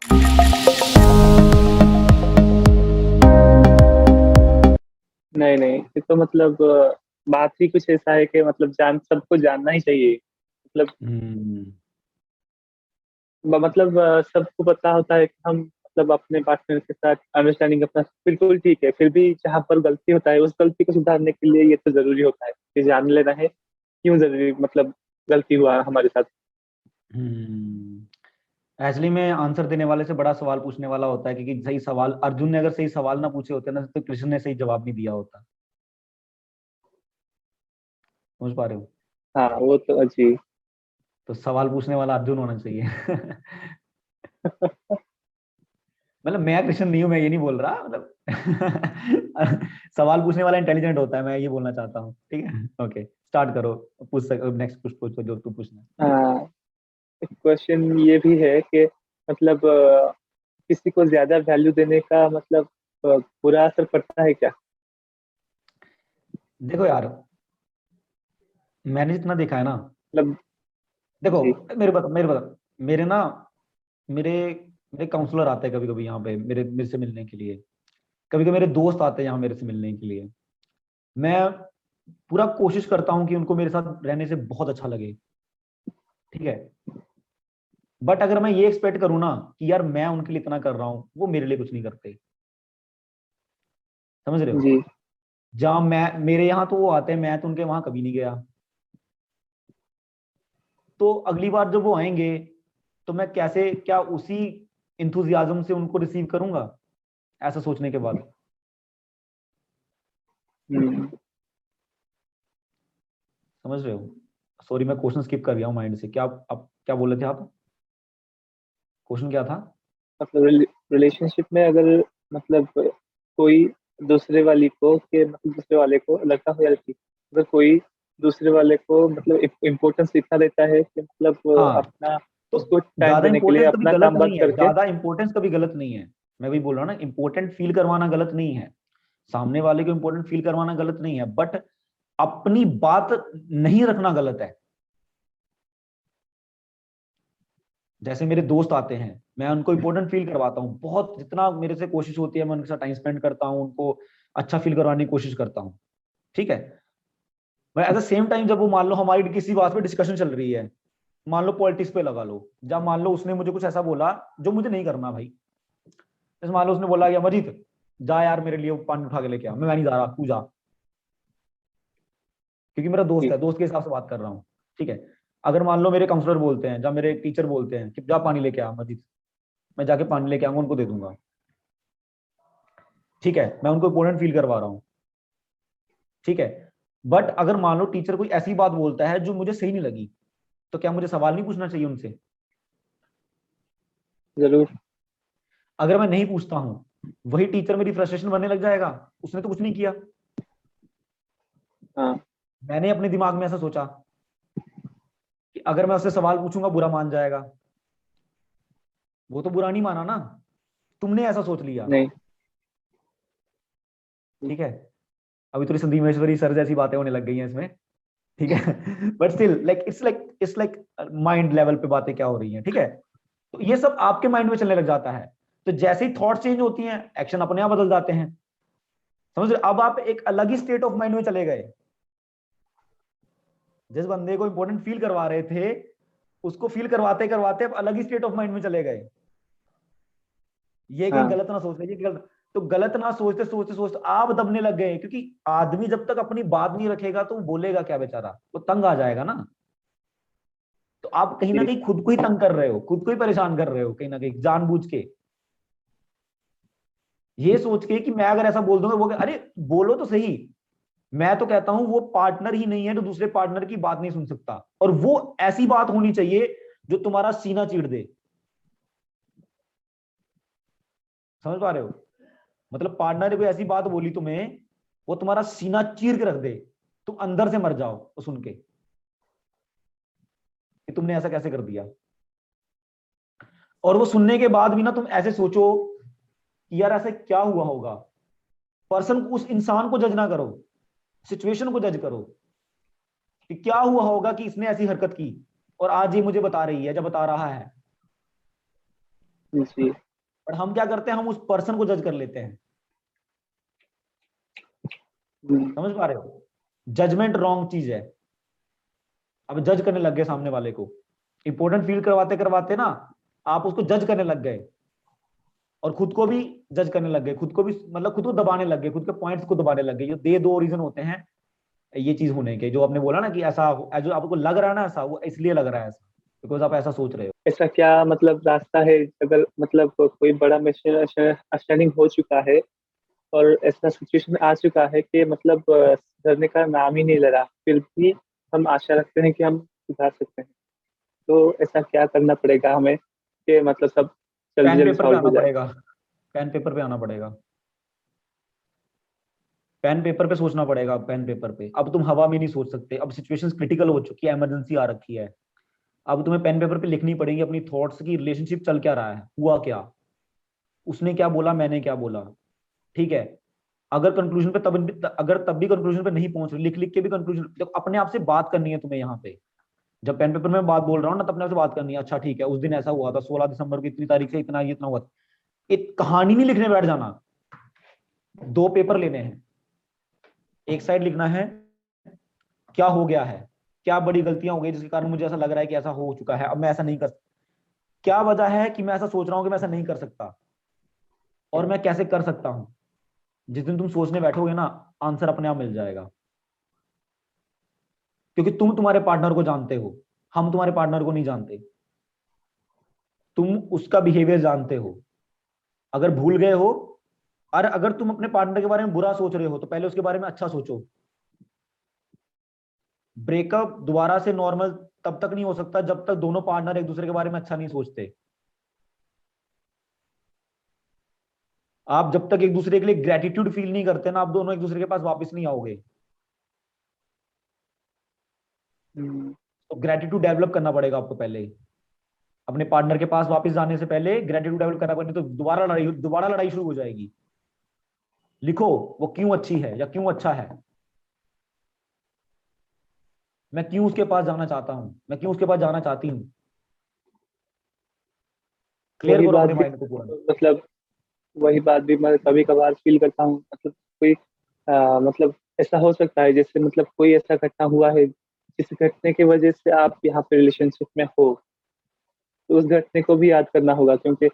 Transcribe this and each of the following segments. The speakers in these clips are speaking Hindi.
नहीं नहीं, ये तो मतलब बात ही कुछ ऐसा है कि मतलब सबको जानना ही चाहिए। मतलब हम्म। मतलब सबको पता होता है कि हम मतलब अपने पार्टनर के साथ अंडरस्टैंडिंग अपना बिल्कुल ठीक है, फिर भी जहाँ पर गलती होता है उस गलती को सुधारने के लिए ये तो जरूरी होता है कि जान लेना है क्यों जरूरी, मतलब गलती हुआ हमारे साथ। एक्चुअली में आंसर देने वाले से बड़ा सवाल पूछने वाला होता है, क्योंकि सही सवाल, अर्जुन ने अगर सही सवाल ना पूछे होते ना, तो कृष्ण ने सही जवाब नहीं दिया होता। समझ पा रहे हो? हाँ वो तो जी। तो सवाल पूछने वाला अर्जुन होना चाहिए। मतलब मैं कृष्ण नहीं हूं, मैं ये नहीं बोल रहा, मतलब सवाल पूछने वाला इंटेलिजेंट होता है, मैं ये बोलना चाहता हूँ। ठीक है, ओके, स्टार्ट करो। पूछ सक नेक्स्ट, पूछो जो तू पूछना है। हाँ, क्वेश्चन ये भी है कि मतलब किसी को ज्यादा वैल्यू देने का मतलब बुरा असर पड़ता है क्या? देखो यार, मैंने जितना देखा है ना, मतलब देखो, जी। मेरे ना, मेरे मेरे काउंसलर आते हैं कभी कभी यहाँ पे मेरे मेरे से मिलने के लिए। कभी कभी मेरे दोस्त आते हैं यहाँ मेरे से मिलने के लिए। मैं पूरा कोशिश करता हूँ कि उनको मेरे साथ रहने से बहुत अच्छा लगे। ठीक है। बट अगर मैं ये एक्सपेक्ट करूँ ना कि यार मैं उनके लिए इतना कर रहा हूँ, वो मेरे लिए कुछ नहीं करते। समझ रहे हो? जी। जहाँ मैं, मेरे यहाँ तो वो आते हैं, मैं तो उनके वहां कभी नहीं गया। तो अगली बार जब वो आएंगे, तो मैं कैसे, क्या उसी इंथुजियाज्म से उनको रिसीव करूंगा, ऐसा सोचने के बाद। हम्म। समझ रहे हो? सॉरी, मैं क्वेश्चन स्किप कर गया हूँ माइंड से। क्या आप क्या बोल रहे थे आप? क्वेश्चन क्या था? मतलब रिलेशनशिप में अगर मतलब कोई दूसरे वाली को के मतलब दूसरे वाले को, लड़का हो या लड़की, अगर कोई दूसरे वाले को मतलब इम्पोर्टेंस इतना देता है कि मतलब हाँ, अपना तो उसको टाइम ज्यादा देने के लिए इंपॉर्टेंस कभी अपना गलत काम बंद नहीं है, करके। ज्यादा इंपॉर्टेंस कभी गलत नहीं है। मैं वही बोल रहा हूँ ना, इंपॉर्टेंट फील करवाना गलत नहीं है। सामने वाले को इंपॉर्टेंट फील करवाना गलत नहीं है, बट अपनी बात नहीं रखना गलत है। जैसे मेरे दोस्त आते हैं, मैं उनको इंपॉर्टेंट फील करवाता हूँ बहुत, जितना मेरे से कोशिश होती है मैं उनके साथ टाइम स्पेंड करता हूँ, उनको अच्छा फील करवाने की कोशिश करता हूँ। ठीक है। मैं एट द सेम टाइम, जब वो मान लो हमारी किसी बात पे डिस्कशन चल रही है, मान लो पॉलिटिक्स पे लगा लो, जब मान लो उसने मुझे कुछ ऐसा बोला जो मुझे नहीं करना भाई। जैसे मान लो उसने बोला कि अमरजीत, जा यार मेरे लिए वो पानी उठा के लेके आ, मैं नहीं जा रहा, तू जा। क्योंकि मेरा दोस्त जी। है, दोस्त के हिसाब से बात कर रहा हूँ। ठीक है। अगर मान लो मेरे काउंसलर बोलते हैं, जब मेरे टीचर बोलते हैं कि जा पानी लेके आ अमरजीत, मैं जाके पानी लेके आऊंगा, उनको दे दूंगा। ठीक है, मैं उनको इंपॉर्टेंट फील करवा रहा हूँ। ठीक है। बट अगर मान लो टीचर कोई ऐसी बात बोलता है जो मुझे सही नहीं लगी, तो क्या मुझे सवाल नहीं पूछना चाहिए उनसे? जरूर। अगर मैं नहीं पूछता हूं, वही टीचर मेरी फ्रस्ट्रेशन बनने लग जाएगा। उसने तो कुछ नहीं किया, हाँ। मैंने अपने दिमाग में ऐसा सोचा कि अगर मैं उससे सवाल पूछूंगा बुरा मान जाएगा। वो तो बुरा नहीं माना ना, तुमने ऐसा सोच लिया। नहीं। ठीक है। अभी थोड़ी संदीप महेश्वरी सर जैसी बातें होने लग गई हैं इसमें। ठीक है। But still like mind level पे बातें क्या हो रही हैं। ठीक है। तो ये सब आपके माइंड में चलने लग जाता है। तो जैसे ही थॉट चेंज होती हैं, एक्शन अपने आप बदल जाते हैं। समझ रहे? अब आप एक अलग ही स्टेट ऑफ माइंड में चले गए। जिस बंदे को इंपॉर्टेंट फील करवा रहे थे, उसको फील करवाते करवाते अब अलग ही स्टेट ऑफ माइंड में चले गए। ये कहीं हाँ। गलत ना सोच लीजिए कि गलत। तो गलत ना सोचते सोचते सोचते आप दबने लग गए, क्योंकि आदमी जब तक अपनी बात नहीं रखेगा तो वो बोलेगा क्या बेचारा, वो तंग आ जाएगा ना। तो आप कहीं ना जी। कहीं खुद को ही तंग कर रहे हो, खुद को ही परेशान कर रहे हो कहीं ना कहीं जानबूझ के। ये सोच के कि मैं अगर ऐसा बोल दूंगा, वो अरे बोलो तो सही। मैं तो कहता हूं वो पार्टनर ही नहीं है जो दूसरे पार्टनर की बात नहीं सुन सकता, और वो ऐसी बात होनी चाहिए जो तुम्हारा सीना चीर दे। समझ पा रहे हो? मतलब पार्टनर ने कोई ऐसी बात बोली तुम्हें, वो तुम्हारा सीना चीर के रख दे, तुम अंदर से मर जाओ वो सुन के कि तुमने ऐसा कैसे कर दिया। और वो सुनने के बाद भी ना तुम ऐसे सोचो कि यार ऐसे क्या हुआ होगा। पर्सन, उस इंसान को जज ना करो, सिचुएशन को जज करो कि क्या हुआ होगा कि इसने ऐसी हरकत की और आज ये मुझे बता रही है, जब बता रहा है। जी। बट हम क्या करते हैं, हम उस पर्सन को जज कर लेते हैं। हम्म। समझ पा रहे हो? जजमेंट रॉन्ग चीज है। अब जज करने लग गए सामने वाले को, इंपॉर्टेंट फील करवाते करवाते ना आप उसको जज करने लग गए, और खुद को भी जज करने लग गए, खुद को भी मतलब खुद को दबाने लग गए, खुद के पॉइंट्स को दबाने लग गए। ये दो रीजन होते हैं ये चीज होने के, जो आपने बोला ना कि ऐसा जो आपको लग रहा है ना ऐसा, वो इसलिए लग रहा है ऐसा बिकॉज आप ऐसा सोच रहे हो। ऐसा क्या मतलब रास्ता है, अगर मतलब कोई बड़ा मिसअंडरस्टैंडिंग हो चुका है और ऐसा सिचुएशन आ चुका है कि मतलब सुधरने का नाम ही नहीं ले रहा, फिर भी हम आशा रखते हैं कि हम सुधार सकते हैं, तो ऐसा क्या करना पड़ेगा हमें कि मतलब सब जल्दी पेन जल्दी पेपर पे सॉल्व हो आना जाए? पड़ेगा, पेन पेपर पे आना पड़ेगा, पेन पेपर पे सोचना पड़ेगा। पेन पेपर पे अब तुम हवा में नहीं सोच सकते, अब सिचुएशन क्रिटिकल हो चुकी है, इमरजेंसी आ रखी है। अब तुम्हें पेन पेपर पे लिखनी पड़ेगी अपनी थॉट्स की, रिलेशनशिप चल क्या रहा है, हुआ क्या, उसने क्या बोला, मैंने क्या बोला। ठीक है, अगर कंक्लूजन पे अगर तब भी कंक्लूजन पे नहीं पहुंच रहे, लिख लिख के भी कंक्लूजन, देखो अपने आप से बात करनी है तुम्हें यहाँ पे। जब पेन पेपर में बात बोल रहा हूँ ना, तब अपने आप से बात करनी है। अच्छा ठीक है, उस दिन ऐसा हुआ था 16 दिसंबर की इतनी तारीख से इतना ये इतना हुआ था। एक कहानी नहीं लिखने बैठ जाना, दो पेपर लेने हैं। एक साइड लिखना है क्या हो गया है, क्या बड़ी गलतियां हो गई जिसके कारण मुझे ऐसा लग रहा है कि ऐसा हो चुका है, अब मैं ऐसा नहीं कर, क्या वजह है कि मैं ऐसा सोच रहा हूँ कि मैं ऐसा नहीं कर सकता, और मैं कैसे कर सकता हूँ। जिस दिन तुम सोचने बैठोगे ना, आंसर अपने आप मिल जाएगा, क्योंकि तुम तुम्हारे पार्टनर को जानते हो, हम तुम्हारे पार्टनर को नहीं जानते। तुम उसका बिहेवियर जानते हो। अगर भूल गए हो, और अगर तुम अपने पार्टनर के बारे में बुरा सोच रहे हो, तो पहले उसके बारे में अच्छा सोचो। ब्रेकअप दोबारा से नॉर्मल तब तक नहीं हो सकता जब तक दोनों पार्टनर एक दूसरे के बारे में अच्छा नहीं सोचते। आप जब तक एक दूसरे के लिए ग्रेटिट्यूड फील नहीं करते ना, आप दोनों एक दूसरे के पास वापस नहीं आओगे। हम्म। तो ग्रेटिट्यूड डेवलप करना पड़ेगा आपको पहले, अपने पार्टनर के पास वापस जाने से पहले ग्रेटिट्यूड डेवलप करना पड़ेगा, तो दोबारा लड़ाई शुरू हो जाएगी। लिखो वो क्यों अच्छी है या क्यों अच्छा है, मैं क्यों उसके पास जाना चाहता हूं, मैं क्यों उसके पास जाना चाहती हूँ। क्लियर वही करो बात अपने भी, माइंड को पूरा। मतलब वही बात भी मैं कभी कभार फील करता हूँ, मतलब कोई मतलब ऐसा हो सकता है जैसे मतलब कोई ऐसा घटना हुआ है जिस घटने की वजह से आप यहाँ पे रिलेशनशिप में हो, तो उस घटने को भी याद करना होगा, क्योंकि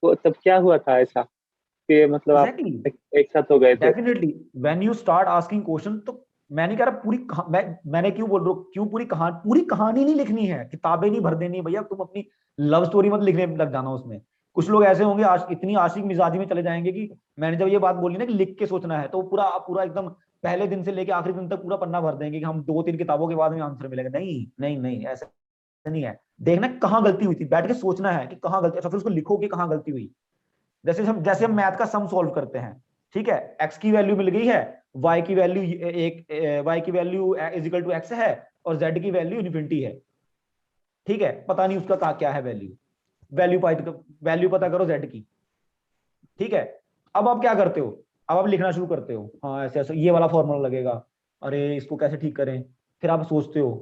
वो तब क्या हुआ था ऐसा कि मतलब आप एग्जैक्टली, एक साथ हो गए थे। Definitely when you start asking question, तो मैं नहीं कह रहा मैंने क्यों बोल रहा हूँ, क्यों पूरी कहानी नहीं लिखनी है, किताबें नहीं भर देनी भैया, तुम अपनी लव स्टोरी मत लिखने लग जाना उसमें। कुछ लोग ऐसे होंगे इतनी आशिक मिजाजी में चले जाएंगे कि मैंने जब ये बात बोली ना कि लिख के सोचना है, तो वो पूरा पूरा एकदम पहले दिन से लेके आखिरी दिन तक पूरा पन्ना भर देंगे कि हम 2-3 किताबों के बाद में आंसर मिलेगा। नहीं नहीं नहीं, ऐसा नहीं है। देखना कहाँ गलती हुई थी, बैठ के सोचना है कि कहाँ गलती, अच्छा फिर उसको लिखो कि कहाँ गलती हुई। जैसे हम मैथ का सम सॉल्व करते हैं, ठीक है, एक्स की वैल्यू मिल गई है, वाई की वैल्यू वाई की value is equal to X है, और जेड की वैल्यू इन्फिनिटी है। ठीक है, पता नहीं उसका क्या है वैल्यू, वैल्यू पता करो जेड की। ठीक है, अब आप क्या करते हो, अब आप लिखना शुरू करते हो, हाँ ऐसे ऐसे ये वाला फॉर्मूला लगेगा, अरे इसको कैसे ठीक करें। फिर आप सोचते हो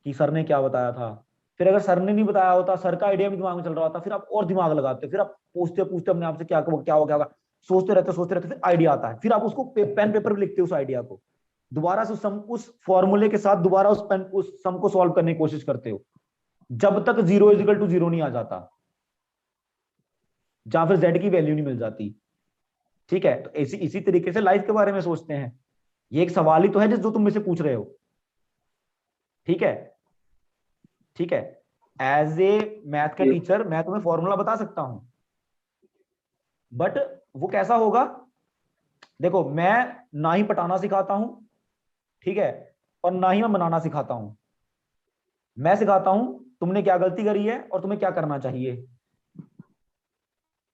कि सर ने क्या बताया था। फिर अगर सर ने नहीं बताया होता, सर का आइडिया भी दिमाग में चल रहा होता, फिर आप और दिमाग लगाते हो, फिर आप पूछते पूछते अपने आप से क्या होगा, सोचते रहते फिर आइडिया आता है, फिर आप उसको पेन पेपर पे लिखते हो उस आइडिया को, दोबारा से उस फॉर्मूले के साथ दोबारा उस सम को सॉल्व करने की कोशिश करते हो, जब तक 0 = 0 नहीं आ जाता, जहां फिर जेड की वैल्यू नहीं मिल जाती। ठीक है, तो इसी इसी तरीके से लाइफ के बारे में सोचते हैं। ये एक सवाल ही तो है जो तुम मुझसे पूछ रहे हो। ठीक है, ठीक है, एज ए मैथ का जी। टीचर मैं तुम्हें फॉर्मूला बता सकता हूं, बट वो कैसा होगा, देखो मैं ना ही पटाना सिखाता हूं, ठीक है, और ना ही मैं बनाना सिखाता हूं। मैं सिखाता हूं तुमने क्या गलती करी है और तुम्हें क्या करना चाहिए।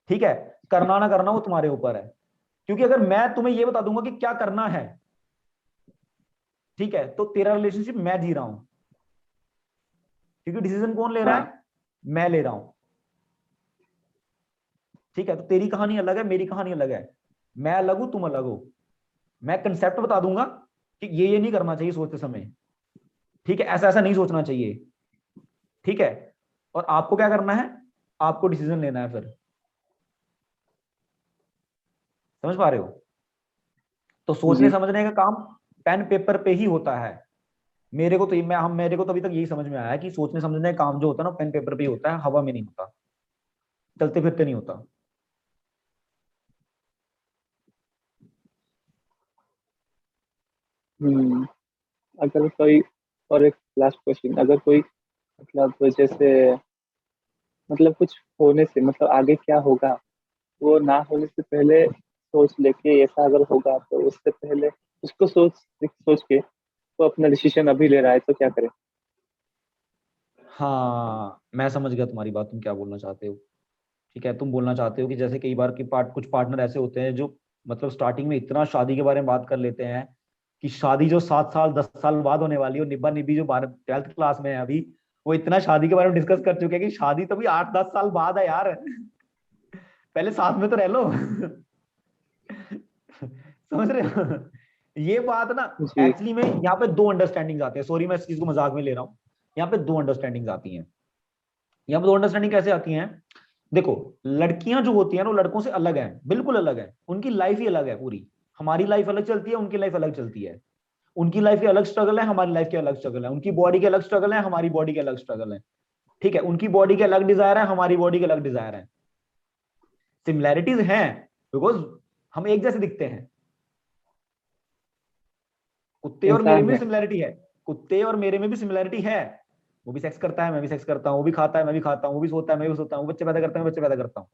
ठीक है, करना ना करना वो तुम्हारे ऊपर है, क्योंकि अगर मैं तुम्हें ये बता दूंगा कि क्या करना है, ठीक है, तो तेरा रिलेशनशिप मैं जी रहा हूं, क्योंकि डिसीजन कौन ले रहा हाँ। है, मैं ले रहा हूं। ठीक है, तो तेरी कहानी अलग है, मेरी कहानी अलग है, मैं अलग हूं, तुम अलग हो। मैं कंसेप्ट बता दूंगा कि ये नहीं करना चाहिए सोचते समय, ठीक है, ऐसा ऐसा नहीं सोचना चाहिए। ठीक है, और आपको क्या करना है, आपको डिसीजन लेना है फिर। समझ पा रहे हो? तो सोचने जी। समझने का काम पेन पेपर पे ही होता है। मेरे को तो मेरे को तो अभी तक यही समझ में आया है कि सोचने समझने का काम जो होता है ना पेन पेपर पे ही होता है, हवा में नहीं होता, चलते फिरते नहीं होता। हम्म। अगर कोई, और एक लास्ट क्वेश्चन, अगर कोई मतलब जैसे मतलब कुछ होने से मतलब आगे क्या होगा वो ना होने से पहले सोच लेके ऐसा अगर होगा तो उससे पहले उसको सोच सोच के वो अपना डिसीजन अभी ले रहा है तो क्या करें? हाँ, मैं समझ गया तुम्हारी बात, तुम क्या बोलना चाहते हो। ठीक है, तुम बोलना चाहते हो कि जैसे कई बार की कुछ पार्टनर ऐसे होते हैं जो मतलब स्टार्टिंग में इतना शादी के बारे में बात कर लेते हैं कि शादी जो 7 साल 10 साल बाद होने वाली है, और निब्बा निब्बी जो 12th क्लास में है अभी, वो इतना शादी के बारे में डिस्कस कर चुके हैं कि शादी तो भी 8-10 साल बाद है यार, पहले साथ में तो रह लो। समझ रहे हो ये बात ना? जी। एक्चुअली में यहाँ पे दो अंडरस्टैंडिंग आते हैं, सॉरी मैं इस चीज को मजाक में ले रहा हूँ। यहाँ पे दो अंडरस्टैंडिंग आती हैं। यहाँ पे दो अंडरस्टैंडिंग कैसे आती हैं? देखो, लड़कियां जो होती हैं ना वो लड़कों से अलग हैं, बिल्कुल अलग है, उनकी लाइफ ही अलग है पूरी। हमारी लाइफ अलग चलती है, उनकी लाइफ अलग चलती है। उनकी लाइफ के अलग स्ट्रगल है, हमारी लाइफ के अलग स्ट्रगल है। उनकी बॉडी के अलग स्ट्रगल है, हमारी बॉडी के अलग स्ट्रगल है। ठीक है, उनकी बॉडी के अलग डिजायर है, हमारी बॉडी के अलग डिजायर है। सिमिलैरिटीज हैं बिकॉज हम एक जैसे दिखते हैं। कुत्ते और मेरे इंसान में भी है। सिमिलैरिटी है। कुत्ते और मेरे में भी सिमिलैरिटी है। वो भी सेक्स करता है, मैं भी सेक्स करता हूँ। वो भी खाता है, मैं भी खाता हूँ। वो भी सोता है, मैं भी सोता हूँ। वो बच्चे पैदा करता है, मैं बच्चे पैदा करता हूँ।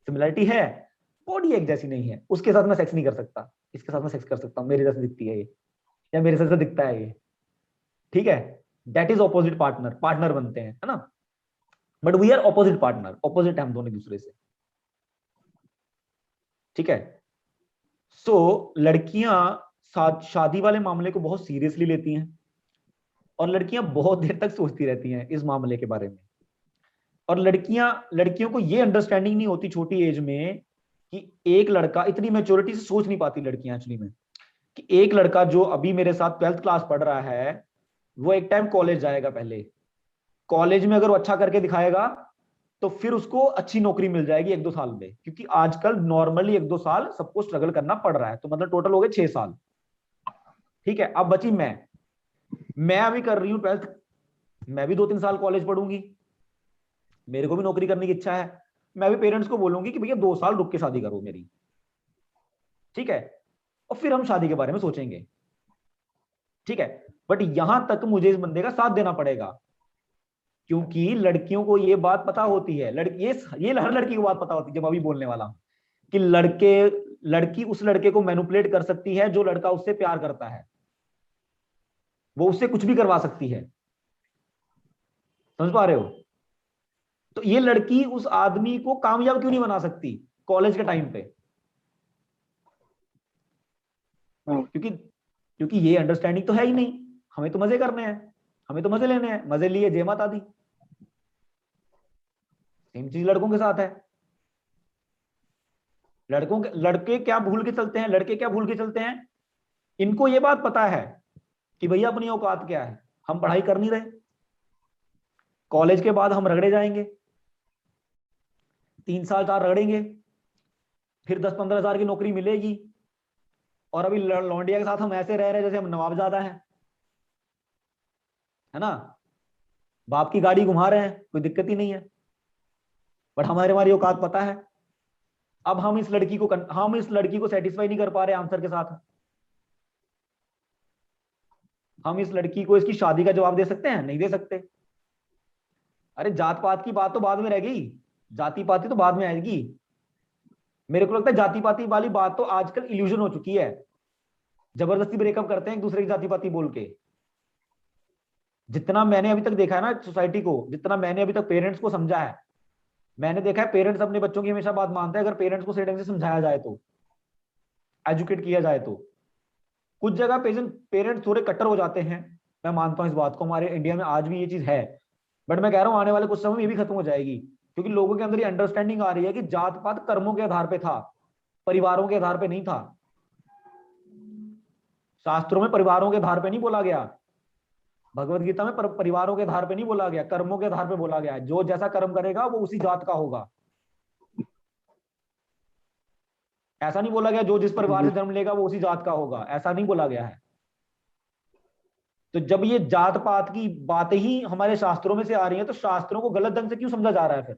सिमिलैरिटी है। बॉडी एक जैसी नहीं है। उसके साथ मैं सेक्स नहीं कर सकता, इसके साथ मैं सेक्स कर सकता हूँ, मेरे जैसे दिखती है ये, या मेरे जैसे दिखता है ये। ठीक है, that is opposite partner, partner बनते हैं, है ना? But we are opposite partner, opposite है हम दोनों एक दूसरे से। ठीक है। सो लड़कियां शादी वाले मामले को बहुत सीरियसली लेती हैं, और लड़कियां बहुत देर तक सोचती रहती हैं इस मामले के बारे में। और लड़कियों को ये अंडरस्टैंडिंग नहीं होती छोटी एज में कि एक लड़का, इतनी मेच्योरिटी से सोच नहीं पाती लड़कियां एक्चुअली में, कि एक लड़का जो अभी मेरे साथ 12th क्लास पढ़ रहा है, वो एक टाइम कॉलेज जाएगा। पहले कॉलेज में अगर वो अच्छा करके दिखाएगा तो फिर उसको अच्छी नौकरी मिल जाएगी 1-2 साल में, क्योंकि आजकल नॉर्मली 1-2 साल सबको स्ट्रगल करना पड़ रहा है। तो मतलब टोटल हो गए 6 साल। ठीक है, अब बची मैं अभी कर रही हूँ 12th। मैं भी 2-3 साल कॉलेज पढ़ूंगी, मेरे को भी नौकरी करने की इच्छा है। मैं भी पेरेंट्स को बोलूंगी कि भैया 2 साल रुक के शादी करो मेरी। ठीक है, और फिर हम शादी के बारे में सोचेंगे। ठीक है, बट यहां तक मुझे इस बंदे का साथ देना पड़ेगा, क्योंकि लड़कियों को ये बात पता होती है, लड़की ये हर लड़की को बात पता होती है, जब अभी बोलने वाला हूं, कि लड़की उस लड़के को मैनिपुलेट कर सकती है जो लड़का उससे प्यार करता है। वो उससे कुछ भी करवा सकती है। समझ पा रहे हो? तो ये लड़की उस आदमी को कामयाब क्यों नहीं बना सकती कॉलेज के टाइम पे? हाँ। क्योंकि ये अंडरस्टैंडिंग तो है ही नहीं। हमें तो मजे करने हैं, हमें तो मजे लेने हैं, मजे लिए जय माता दी। सेम चीज लड़कों के साथ है। लड़के क्या भूल के चलते हैं, लड़के क्या भूल के चलते हैं? इनको ये बात पता है कि भैया अपनी औकात क्या है। हम पढ़ाई कर नहीं रहे, कॉलेज के बाद हम रगड़े जाएंगे, 3 साल 4 रगड़ेंगे, फिर 10-15 हजार की नौकरी मिलेगी, और अभी लौंडिया के साथ हम ऐसे रह रहे हैं जैसे हम नवाबजादा हैं, है ना? बाप की गाड़ी घुमा रहे हैं, कोई दिक्कत ही नहीं है। बट हमारी औकात पता है। अब हम इस लड़की को सेटिस्फाई नहीं कर पा रहे आंसर के साथ। हम इस लड़की को इसकी शादी का जवाब दे सकते हैं? नहीं दे सकते। अरे जात पात की बात तो बाद में रह गई, जाति पाति तो बाद में आएगी। मेरे को लगता है जाति पाति वाली बात तो आजकल इल्यूजन हो चुकी है। जबरदस्ती ब्रेकअप करते हैं एक दूसरे की जाति पाति बोल के। जितना मैंने अभी तक देखा है ना सोसाइटी को, जितना मैंने अभी तक पेरेंट्स को समझा है, मैंने देखा है पेरेंट्स अपने बच्चों की हमेशा बात मानते हैं अगर पेरेंट्स को सही ढंग से समझाया जाए तो, एजुकेट किया जाए तो। कुछ जगह पेरेंट्स थोड़े कट्टर हो जाते हैं, मैं मानता हूं इस बात को, हमारे इंडिया में आज भी ये चीज है। बट मैं कह रहा हूं आने वाले कुछ समय में ये भी खत्म हो जाएगी, क्योंकि लोगों के अंदर ये अंडरस्टैंडिंग आ रही है कि जात पात कर्मों के आधार पे था, परिवारों के आधार पे नहीं था। शास्त्रों में परिवारों के आधार पे नहीं बोला गया। भगवत गीता में परिवारों के आधार पे नहीं बोला गया, कर्मों के आधार पे बोला गया है। जो जैसा कर्म करेगा वो उसी जात का होगा। ऐसा नहीं बोला गया जो जिस परिवार जी। से जन्म लेगा वो उसी जात का होगा, ऐसा नहीं बोला गया है। तो जब ये जात पात की बातें ही हमारे शास्त्रों में से आ रही हैं, तो शास्त्रों को गलत ढंग से क्यों समझा जा रहा है फिर?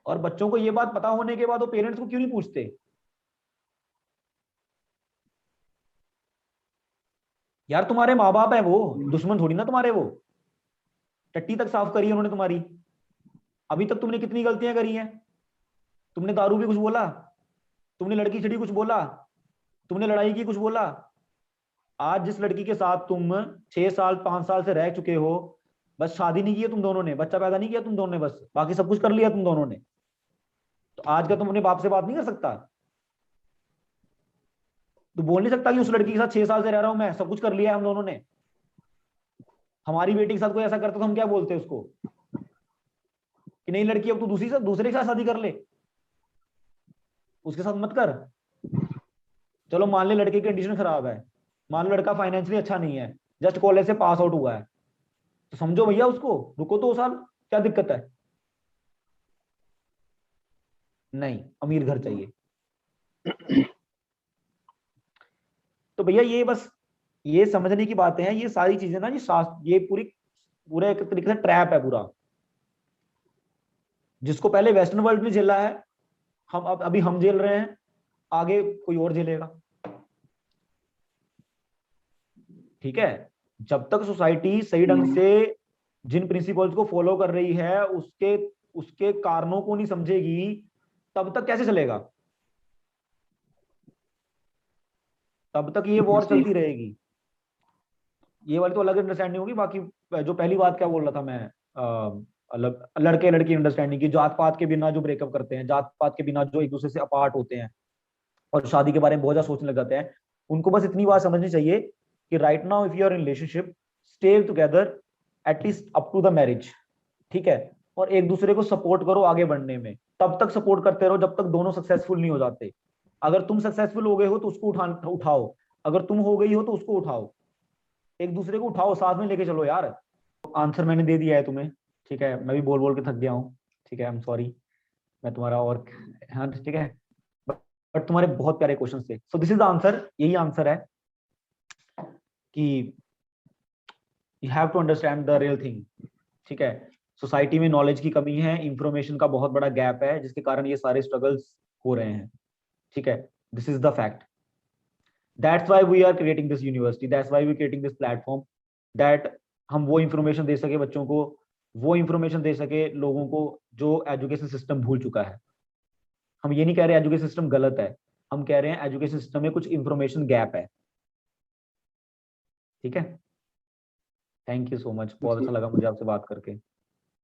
और बच्चों को ये बात पता होने के बाद वो पेरेंट्स को क्यों नहीं पूछते? यार तुम्हारे माँ बाप है, वो दुश्मन थोड़ी ना तुम्हारे। वो टट्टी तक साफ करी है उन्होंने तुम्हारी। अभी तक तुमने कितनी गलतियां करी हैं? तुमने दारू भी कुछ बोला, तुमने लड़की छिड़ी कुछ बोला, तुमने लड़ाई की कुछ बोला। आज जिस लड़की के साथ तुम 6 साल 5 साल से रह चुके हो, बस शादी नहीं की है तुम दोनों ने, बच्चा पैदा नहीं किया तुम दोनों ने, बस बाकी सब कुछ कर लिया तुम दोनों ने। तो आज का तुम अपने बाप से बात नहीं कर सकता? तू बोल नहीं सकता कि उस लड़की के साथ 6 साल से रह रहा हूं मैं, सब कुछ कर लिया है हम दोनों ने। हमारी बेटी के साथ कोई ऐसा करता तो हम क्या बोलते उसको कि नहीं लड़की अब तू दूसरे के साथ शादी कर ले, उसके साथ मत कर। चलो मान ले लड़के की कंडीशन खराब है, मान लो लड़का फाइनेंशियली अच्छा नहीं है, जस्ट कॉलेज से पास आउट हुआ है, तो समझो भैया उसको, रुको 2 साल, क्या दिक्कत है? नहीं, अमीर घर चाहिए। तो भैया ये बस ये समझने की बातें हैं। ये सारी चीजें ना, ये शास्त्र, ये पूरा एक तरीके से ट्रैप है पूरा, जिसको पहले वेस्टर्न वर्ल्ड में झेला है, हम अब अभी हम झेल रहे हैं, आगे कोई और झेलेगा। ठीक है? जब तक सोसाइटी सही ढंग से जिन प्रिंसिपल्स को फॉलो कर रही है उसके उसके कारणों को नहीं समझेगी, तब तक कैसे चलेगा? तब तक ये वॉर जी। चलती रहेगी। ये वाली तो अलग अंडरस्टैंडिंग होगी। बाकी जो पहली बात क्या बोल रहा था मैं, अलग लड़के लड़की अंडरस्टैंडिंग की, जात पात के बिना जो ब्रेकअप करते हैं, जात पात के बिना जो एक दूसरे से अपार्ट होते हैं और शादी के बारे में बहुत ज्यादा सोचने लग जाते हैं, उनको बस इतनी बात समझनी चाहिए कि right now if you are in relationship, stay together at least up to the marriage. ठीक है? और एक दूसरे को सपोर्ट करो आगे बढ़ने में, तब तक सपोर्ट करते रहो जब तक दोनों सक्सेसफुल नहीं हो जाते। अगर तुम सक्सेसफुल हो गए हो तो उसको उठाओ, अगर तुम हो गई हो तो उसको उठाओ, एक दूसरे को उठाओ, साथ में लेके चलो यार। आंसर मैंने दे दिया है तुम्हें। ठीक है? मैं भी बोल बोल के थक गया हूँ। ठीक है, आई एम सॉरी। मैं तुम्हारा और, हाँ ठीक है, बट तुम्हारे बहुत प्यारे क्वेश्चन थे। So this is the answer, यही आंसर है कि you have to understand the real thing. ठीक है? सोसाइटी में नॉलेज की कमी है, इंफॉर्मेशन का बहुत बड़ा गैप है, जिसके कारण ये सारे स्ट्रगल्स हो रहे हैं। ठीक है? This is the fact. That's why we are creating this university, that's why we creating this platform, that हम वो इंफॉर्मेशन दे सके बच्चों को, वो इंफॉर्मेशन दे सके लोगों को जो एजुकेशन सिस्टम भूल चुका है। हम ये नहीं कह रहे एजुकेशन सिस्टम गलत है, हम कह रहे हैं एजुकेशन सिस्टम में कुछ इंफॉर्मेशन गैप है। ठीक है? थैंक यू सो मच, बहुत जी। अच्छा लगा मुझे आपसे बात करके।